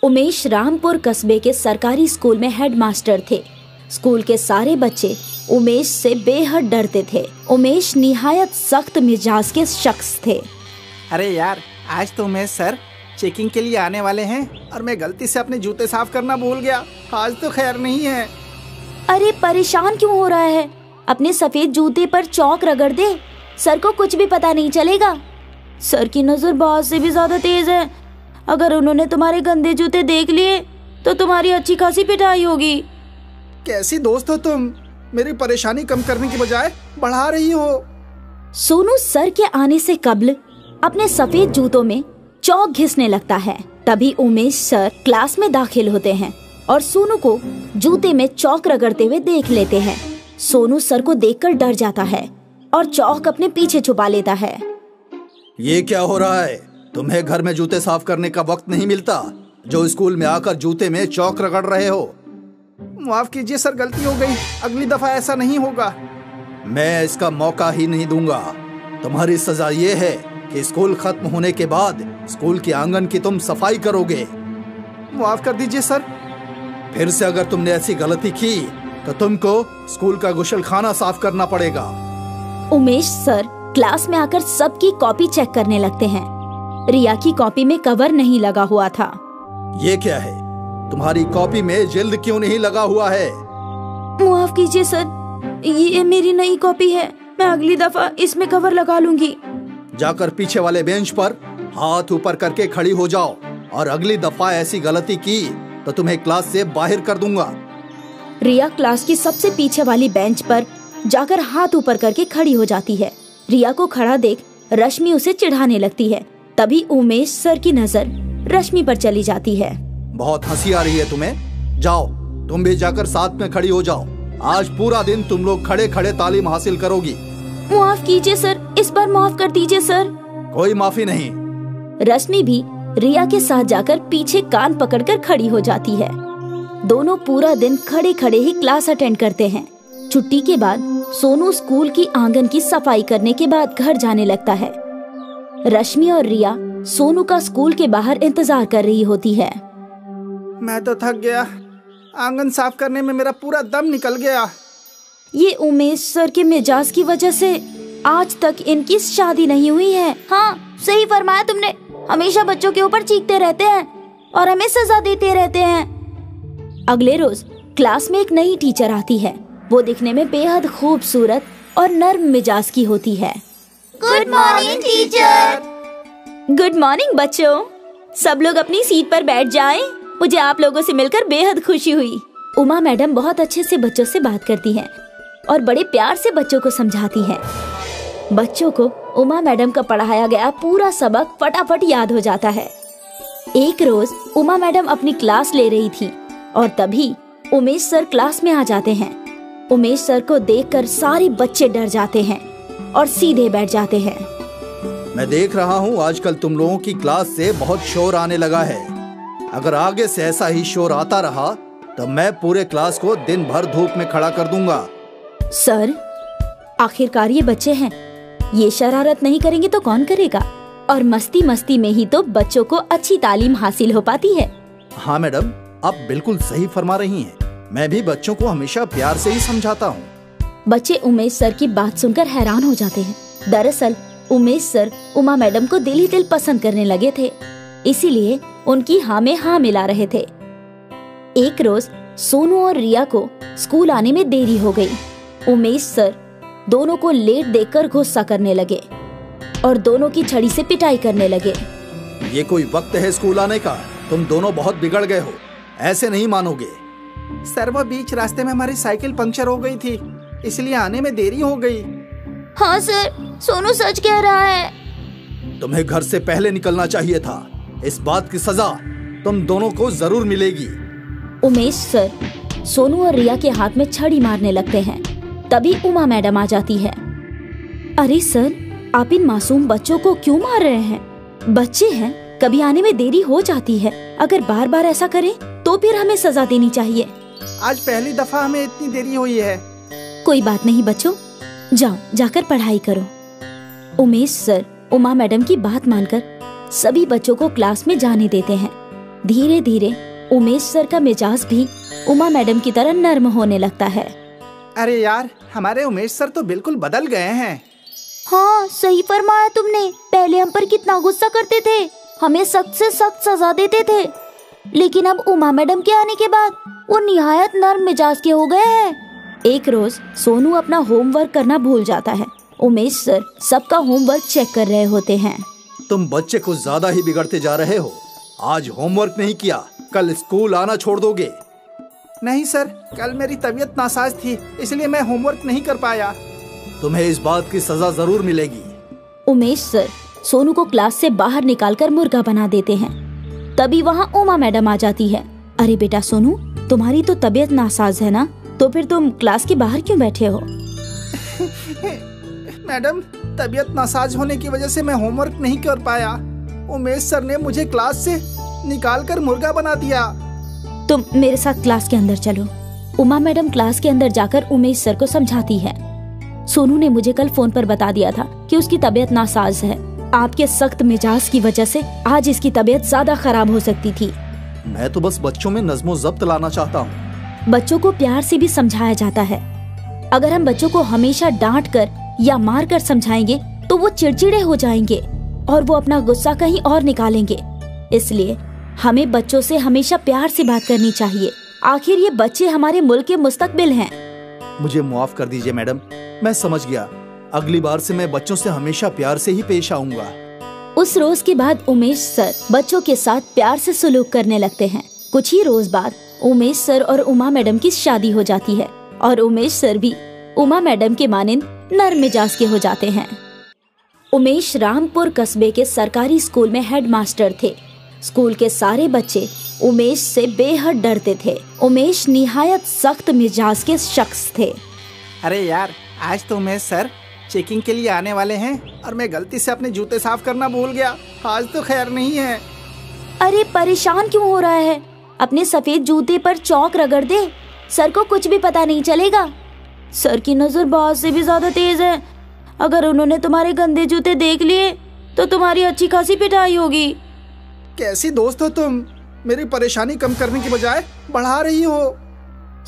उमेश रामपुर कस्बे के सरकारी स्कूल में हेडमास्टर थे। स्कूल के सारे बच्चे उमेश से बेहद डरते थे। उमेश निहायत सख्त मिजाज के शख्स थे। अरे यार, आज तो उमेश सर चेकिंग के लिए आने वाले हैं और मैं गलती से अपने जूते साफ करना भूल गया। आज तो खैर नहीं है। अरे परेशान क्यों हो रहा है? अपने सफेद जूते पर चौक रगड़ दे, सर को कुछ भी पता नहीं चलेगा। सर की नजर बाज से भी ज्यादा तेज है। अगर उन्होंने तुम्हारे गंदे जूते देख लिए तो तुम्हारी अच्छी खासी पिटाई होगी। कैसी दोस्त हो तुम? मेरी परेशानी कम करने की बजाय बढ़ा रही हो। सोनू सर के आने से कब्ल अपने सफेद जूतों में चौक घिसने लगता है। तभी उमेश सर क्लास में दाखिल होते हैं और सोनू को जूते में चौक रगड़ते हुए देख लेते हैं। सोनू सर को देखकर डर जाता है और चौक अपने पीछे छुपा लेता है। ये क्या हो रहा है? तुम्हें घर में जूते साफ करने का वक्त नहीं मिलता जो स्कूल में आकर जूते में चौक रगड़ रहे हो? माफ कीजिए सर, गलती हो गई। अगली दफा ऐसा नहीं होगा। मैं इसका मौका ही नहीं दूंगा। तुम्हारी सजा ये है कि स्कूल खत्म होने के बाद स्कूल के आंगन की तुम सफाई करोगे। माफ कर दीजिए सर। फिर से अगर तुमने ऐसी गलती की तो तुमको स्कूल का गुसलखाना साफ करना पड़ेगा। उमेश सर क्लास में आकर सबकी कॉपी चेक करने लगते हैं। रिया की कॉपी में कवर नहीं लगा हुआ था। ये क्या है? तुम्हारी कॉपी में जिल्द क्यों नहीं लगा हुआ है? माफ कीजिए सर, ये मेरी नई कॉपी है। मैं अगली दफा इसमें कवर लगा लूंगी। जाकर पीछे वाले बेंच पर हाथ ऊपर करके खड़ी हो जाओ और अगली दफा ऐसी गलती की तो तुम्हें क्लास से बाहर कर दूंगा। रिया क्लास की सबसे पीछे वाली बेंच पर जाकर हाथ ऊपर करके खड़ी हो जाती है। रिया को खड़ा देख रश्मि उसे चिढ़ाने लगती है। तभी उमेश सर की नजर रश्मि पर चली जाती है। बहुत हंसी आ रही है तुम्हें? जाओ तुम भी जाकर साथ में खड़ी हो जाओ। आज पूरा दिन तुम लोग खड़े खड़े तालीम हासिल करोगी। माफ कीजिए सर, इस बार माफ कर दीजिए सर। कोई माफी नहीं। रश्मि भी रिया के साथ जाकर पीछे कान पकड़कर खड़ी हो जाती है। दोनों पूरा दिन खड़े खड़े ही क्लास अटेंड करते हैं। छुट्टी के बाद सोनू स्कूल की आंगन की सफाई करने के बाद घर जाने लगता है। रश्मि और रिया सोनू का स्कूल के बाहर इंतजार कर रही होती है। मैं तो थक गया। आंगन साफ करने में मेरा पूरा दम निकल गया। ये उमेश सर के मिजाज की वजह से आज तक इनकी शादी नहीं हुई है। हाँ, सही फरमाया तुमने। हमेशा बच्चों के ऊपर चीखते रहते हैं और हमें सजा देते रहते हैं। अगले रोज क्लास में एक नई टीचर आती है। वो दिखने में बेहद खूबसूरत और नर्म मिजाज की होती है। Good morning teacher. Good morning बच्चों। सब लोग अपनी सीट पर बैठ जाएं। मुझे आप लोगों से मिलकर बेहद खुशी हुई। उमा मैडम बहुत अच्छे से बच्चों से बात करती हैं और बड़े प्यार से बच्चों को समझाती हैं। बच्चों को उमा मैडम का पढ़ाया गया पूरा सबक फटाफट याद हो जाता है। एक रोज उमा मैडम अपनी क्लास ले रही थी और तभी उमेश सर क्लास में आ जाते हैं। उमेश सर को देखकर सारे बच्चे डर जाते हैं और सीधे बैठ जाते हैं। मैं देख रहा हूँ आजकल तुम लोगों की क्लास से बहुत शोर आने लगा है। अगर आगे से ऐसा ही शोर आता रहा तो मैं पूरे क्लास को दिन भर धूप में खड़ा कर दूंगा। सर, आखिरकार ये बच्चे हैं। ये शरारत नहीं करेंगे तो कौन करेगा? और मस्ती मस्ती में ही तो बच्चों को अच्छी तालीम हासिल हो पाती है। हाँ मैडम, आप बिल्कुल सही फरमा रही हैं। मैं भी बच्चों को हमेशा प्यार से ही समझाता हूँ। बच्चे उमेश सर की बात सुनकर हैरान हो जाते हैं। दरअसल उमेश सर उमा मैडम को दिल ही दिल पसंद करने लगे थे, इसीलिए उनकी हाँ में हाँ मिला रहे थे। एक रोज सोनू और रिया को स्कूल आने में देरी हो गई। उमेश सर दोनों को लेट देखकर गुस्सा करने लगे और दोनों की छड़ी से पिटाई करने लगे। ये कोई वक्त है स्कूल आने का? तुम दोनों बहुत बिगड़ गए हो, ऐसे नहीं मानोगे। सर, वो बीच रास्ते में हमारी साइकिल पंक्चर हो गई थी, इसलिए आने में देरी हो गई। हाँ सर, सोनू सच कह रहा है। तुम्हें घर से पहले निकलना चाहिए था। इस बात की सजा तुम दोनों को जरूर मिलेगी। उमेश सर सोनू और रिया के हाथ में छड़ी मारने लगते हैं। तभी उमा मैडम आ जाती है। अरे सर, आप इन मासूम बच्चों को क्यों मार रहे हैं? बच्चे हैं, कभी आने में देरी हो जाती है। अगर बार बार ऐसा करें तो फिर हमें सजा देनी चाहिए। आज पहली दफा हमें इतनी देरी हुई है। कोई बात नहीं बच्चों, जाओ जाकर पढ़ाई करो। उमेश सर उमा मैडम की बात मानकर सभी बच्चों को क्लास में जाने देते हैं। धीरे धीरे उमेश सर का मिजाज भी उमा मैडम की तरह नर्म होने लगता है। अरे यार, हमारे उमेश सर तो बिल्कुल बदल गए हैं। हाँ, सही फरमाया तुमने। पहले हम पर कितना गुस्सा करते थे, हमें सख्त से सख्त सजा देते थे, लेकिन अब उमा मैडम के आने के बाद वो निहायत नर्म मिजाज के हो गए हैं। एक रोज सोनू अपना होमवर्क करना भूल जाता है। उमेश सर सबका होमवर्क चेक कर रहे होते हैं। तुम बच्चे कुछ ज्यादा ही बिगड़ते जा रहे हो। आज होमवर्क नहीं किया, कल स्कूल आना छोड़ दोगे। नहीं सर, कल मेरी तबीयत नासाज थी, इसलिए मैं होमवर्क नहीं कर पाया। तुम्हें इस बात की सजा जरूर मिलेगी। उमेश सर सोनू को क्लास से बाहर निकालकर मुर्गा बना देते हैं। तभी वहाँ उमा मैडम आ जाती है। अरे बेटा सोनू, तुम्हारी तो तबीयत नासाज है ना, तो फिर तुम क्लास के बाहर क्यों बैठे हो? मैडम, तबीयत नासाज होने की वजह से मैं होमवर्क नहीं कर पाया। उमेश सर ने मुझे क्लास से निकालकर मुर्गा बना दिया। तुम मेरे साथ क्लास के अंदर चलो। उमा मैडम क्लास के अंदर जाकर उमेश सर को समझाती है। सोनू ने मुझे कल फोन पर बता दिया था कि उसकी तबीयत नासाज है। आपके सख्त मिजाज की वजह से आज इसकी तबीयत ज्यादा खराब हो सकती थी। मैं तो बस बच्चों में नज़्मो ज़ब्त लाना चाहता हूँ। बच्चों को प्यार से भी समझाया जाता है। अगर हम बच्चों को हमेशा डांट कर या मार कर समझाएंगे तो वो चिड़चिड़े हो जाएंगे और वो अपना गुस्सा कहीं और निकालेंगे। इसलिए हमें बच्चों से हमेशा प्यार से बात करनी चाहिए। आखिर ये बच्चे हमारे मुल्क के मुस्तकबिल हैं। मुझे माफ कर दीजिए मैडम, मैं समझ गया। अगली बार से मैं बच्चों से हमेशा प्यार से ही पेश आऊंगा। उस रोज के बाद उमेश सर बच्चों के साथ प्यार से सलूक करने लगते हैं। कुछ ही रोज बाद उमेश सर और उमा मैडम की शादी हो जाती है और उमेश सर भी उमा मैडम के मानिंद नर्म मिजाज के हो जाते हैं। उमेश रामपुर कस्बे के सरकारी स्कूल में हेडमास्टर थे। स्कूल के सारे बच्चे उमेश से बेहद डरते थे। उमेश निहायत सख्त मिजाज के शख्स थे। अरे यार, आज तो उमेश सर चेकिंग के लिए आने वाले हैं और मैं गलती से अपने जूते साफ करना भूल गया। आज तो खैर नहीं है। अरे परेशान क्यों हो रहा है? अपने सफेद जूते पर चौक रगड़ दे, सर को कुछ भी पता नहीं चलेगा। सर की नजर बाज से भी ज्यादा तेज है। अगर उन्होंने तुम्हारे गंदे जूते देख लिए तो तुम्हारी अच्छी खासी पिटाई होगी। कैसी दोस्त हो तुम? मेरी परेशानी कम करने की बजाय बढ़ा रही हो।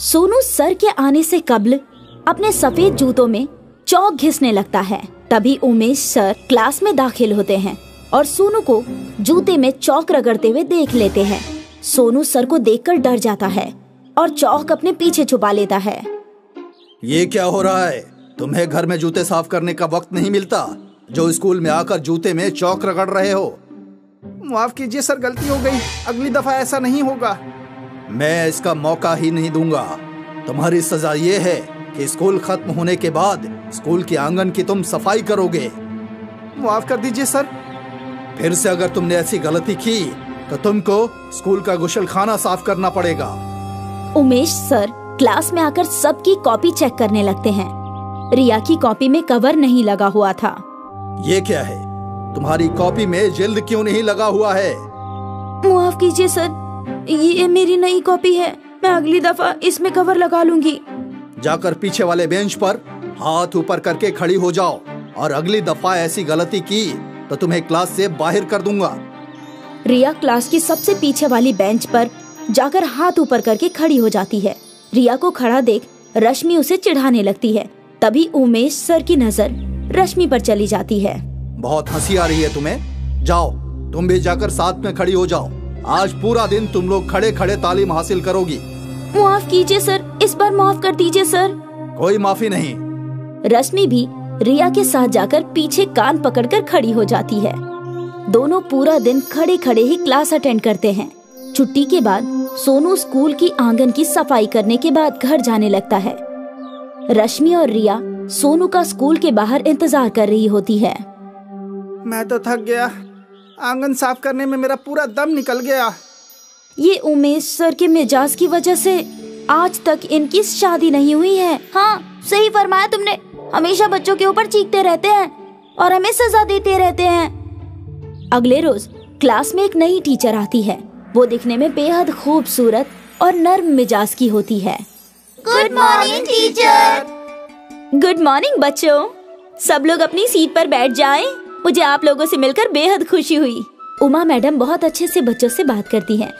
सोनू सर के आने से कब्ल अपने सफेद जूतों में चौक घिसने लगता है। तभी उमेश सर क्लास में दाखिल होते हैं और सोनू को जूते में चौक रगड़ते हुए देख लेते हैं। सोनू सर को देखकर डर जाता है और चौक अपने पीछे छुपा लेता है। ये क्या हो रहा है? तुम्हें घर में जूते साफ करने का वक्त नहीं मिलता जो स्कूल में आकर जूते में चौक रगड़ रहे हो? माफ कीजिए सर, गलती हो गई। अगली दफा ऐसा नहीं होगा। मैं इसका मौका ही नहीं दूंगा। तुम्हारी सजा ये है कि स्कूल खत्म होने के बाद स्कूल के आंगन की तुम सफाई करोगे। माफ कर दीजिए सर। फिर से अगर तुमने ऐसी गलती की तो तुमको स्कूल का गुसलखाना साफ करना पड़ेगा। उमेश सर क्लास में आकर सबकी कॉपी चेक करने लगते हैं। रिया की कॉपी में कवर नहीं लगा हुआ था। ये क्या है? तुम्हारी कॉपी में जिल्द क्यों नहीं लगा हुआ है? माफ कीजिए सर, ये मेरी नई कॉपी है। मैं अगली दफा इसमें कवर लगा लूंगी। जाकर पीछे वाले बेंच पर हाथ ऊपर करके खड़ी हो जाओ और अगली दफा ऐसी गलती की तो तुम्हें क्लास से बाहर कर दूंगा। रिया क्लास की सबसे पीछे वाली बेंच पर जाकर हाथ ऊपर करके खड़ी हो जाती है। रिया को खड़ा देख रश्मि उसे चिढ़ाने लगती है। तभी उमेश सर की नजर रश्मि पर चली जाती है। बहुत हंसी आ रही है तुम्हें? जाओ तुम भी जाकर साथ में खड़ी हो जाओ। आज पूरा दिन तुम लोग खड़े खड़े तालीम हासिल करोगी। माफ कीजिए सर, इस बार माफ कर दीजिए सर। कोई माफी नहीं। रश्मि भी रिया के साथ जाकर पीछे कान पकड़कर खड़ी हो जाती है। दोनों पूरा दिन खड़े खड़े ही क्लास अटेंड करते हैं। छुट्टी के बाद सोनू स्कूल की आंगन की सफाई करने के बाद घर जाने लगता है। रश्मि और रिया सोनू का स्कूल के बाहर इंतजार कर रही होती है। मैं तो थक गया। आंगन साफ करने में मेरा पूरा दम निकल गया। ये उमेश सर के मिजाज की वजह से आज तक इनकी शादी नहीं हुई है। हाँ, सही फरमाया तुमने। हमेशा बच्चों के ऊपर चीखते रहते हैं और हमें सजा देते रहते हैं। अगले रोज क्लास में एक नई टीचर आती है। वो दिखने में बेहद खूबसूरत और नर्म मिजाज की होती है। Good morning teacher. Good morning बच्चों। सब लोग अपनी सीट पर बैठ जाएं। मुझे आप लोगों से मिलकर बेहद खुशी हुई। उमा मैडम बहुत अच्छे से बच्चों से बात करती हैं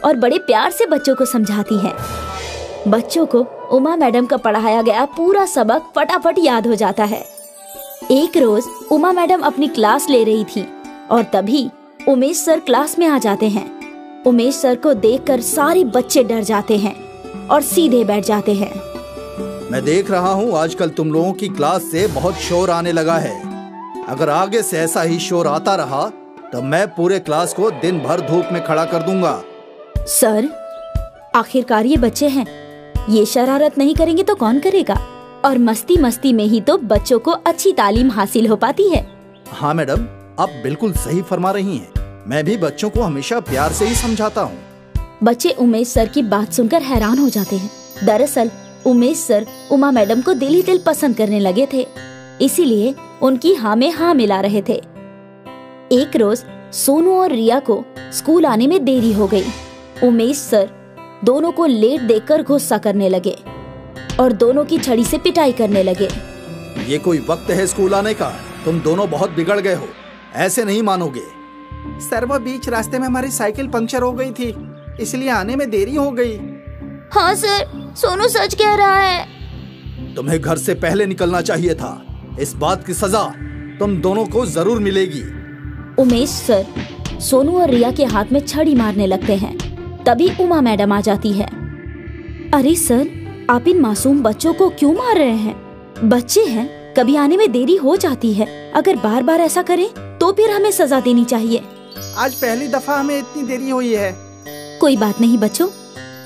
और बड़े प्यार से बच्चों को समझाती हैं। बच्चों को उमा मैडम का पढ़ाया गया पूरा सबक फटाफट याद हो जाता है। एक रोज उमा मैडम अपनी क्लास ले रही थी और तभी उमेश सर क्लास में आ जाते हैं। उमेश सर को देखकर सारे बच्चे डर जाते हैं और सीधे बैठ जाते हैं। मैं देख रहा हूँ आजकल तुम लोगों की क्लास से बहुत शोर आने लगा है। अगर आगे से ऐसा ही शोर आता रहा तो मैं पूरे क्लास को दिन भर धूप में खड़ा कर दूंगा। सर, आखिरकार ये बच्चे हैं, ये शरारत नहीं करेंगे तो कौन करेगा? और मस्ती मस्ती में ही तो बच्चों को अच्छी तालीम हासिल हो पाती है। हाँ मैडम, आप बिल्कुल सही फरमा रही हैं। मैं भी बच्चों को हमेशा प्यार से ही समझाता हूँ। बच्चे उमेश सर की बात सुनकर हैरान हो जाते हैं। दरअसल उमेश सर उमा मैडम को दिल ही दिल पसंद करने लगे थे, इसीलिए उनकी हाँ में हाँ मिला रहे थे। एक रोज सोनू और रिया को स्कूल आने में देरी हो गई। उमेश सर दोनों को लेट देखकर गुस्सा करने लगे और दोनों की छड़ी से पिटाई करने लगे। ये कोई वक्त है स्कूल आने का? तुम दोनों बहुत बिगड़ गए हो, ऐसे नहीं मानोगे। सर, वो बीच रास्ते में हमारी साइकिल पंक्चर हो गई थी, इसलिए आने में देरी हो गई। हाँ सर, सोनू सच कह रहा है। तुम्हें घर से पहले निकलना चाहिए था। इस बात की सजा तुम दोनों को जरूर मिलेगी। उमेश सर सोनू और रिया के हाथ में छड़ी मारने लगते हैं। तभी उमा मैडम आ जाती है। अरे सर, आप इन मासूम बच्चों को क्यों मार रहे हैं? बच्चे हैं, कभी आने में देरी हो जाती है। अगर बार बार ऐसा करें तो फिर हमें सजा देनी चाहिए। आज पहली दफा हमें इतनी देरी हुई है। कोई बात नहीं बच्चों,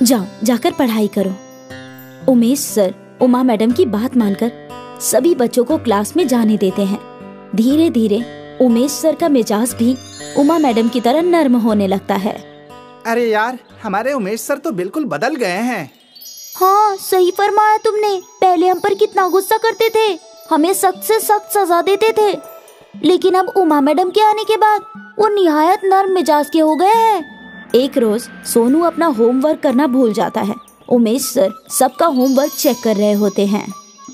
जाओ जाकर पढ़ाई करो। उमेश सर उमा मैडम की बात मानकर सभी बच्चों को क्लास में जाने देते हैं। धीरे धीरे उमेश सर का मिजाज भी उमा मैडम की तरह नर्म होने लगता है। अरे यार, हमारे उमेश सर तो बिल्कुल बदल गए हैं। हाँ, सही फरमाया तुमने। पहले हम पर कितना गुस्सा करते थे, हमें सख्त से सख्त सजा देते थे, लेकिन अब उमा मैडम के आने के बाद वो निहायत नर्म मिजाज के हो गए हैं। एक रोज सोनू अपना होमवर्क करना भूल जाता है। उमेश सर सबका होमवर्क चेक कर रहे होते हैं।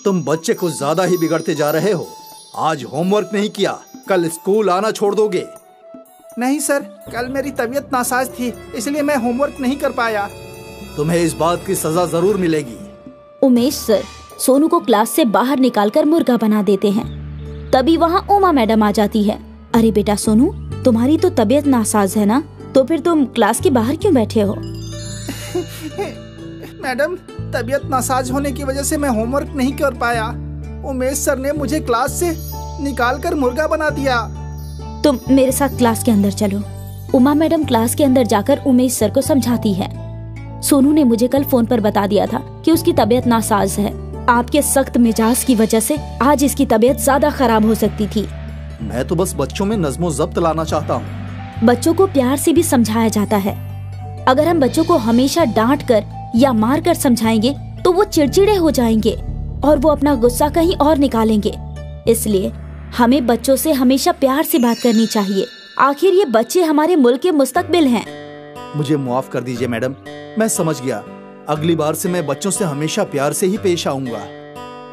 तुम बच्चे कुछ ज्यादा ही बिगड़ते जा रहे हो। आज होमवर्क नहीं किया, कल स्कूल आना छोड़ दोगे। नहीं सर, कल मेरी तबीयत नासाज थी, इसलिए मैं होमवर्क नहीं कर पाया। तुम्हें इस बात की सजा जरूर मिलेगी। उमेश सर सोनू को क्लास से बाहर निकालकर मुर्गा बना देते हैं। तभी वहाँ उमा मैडम आ जाती है। अरे बेटा सोनू, तुम्हारी तो तबीयत नासाज है ना, तो फिर तुम क्लास के बाहर क्यों बैठे हो? मैडम, तबीयत नासाज होने की वजह से मैं होमवर्क नहीं कर पाया। उमेश सर ने मुझे क्लास से निकालकर मुर्गा बना दिया। तुम मेरे साथ क्लास के अंदर चलो। उमा मैडम क्लास के अंदर जाकर उमेश सर को समझाती है। सोनू ने मुझे कल फोन पर बता दिया था कि उसकी तबीयत नासाज है। आपके सख्त मिजाज की वजह से आज इसकी तबीयत ज्यादा खराब हो सकती थी। मैं तो बस बच्चों में नज़्मो ज़ब्त लाना चाहता हूँ। बच्चों को प्यार से भी समझाया जाता है। अगर हम बच्चों को हमेशा डांट कर या मार कर समझाएंगे तो वो चिड़चिड़े हो जाएंगे और वो अपना गुस्सा कहीं और निकालेंगे। इसलिए हमें बच्चों से हमेशा प्यार से बात करनी चाहिए। आखिर ये बच्चे हमारे मुल्क के मुस्तकबिल हैं। मुझे माफ कर दीजिए मैडम, मैं समझ गया। अगली बार से मैं बच्चों से हमेशा प्यार से ही पेश आऊंगा।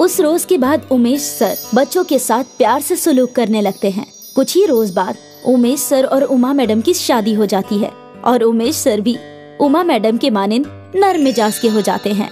उस रोज के बाद उमेश सर बच्चों के साथ प्यार से सुलूक करने लगते हैं। कुछ ही रोज बाद उमेश सर और उमा मैडम की शादी हो जाती है और उमेश सर भी उमा मैडम के मानिंद नर्म मिजाज के हो जाते हैं।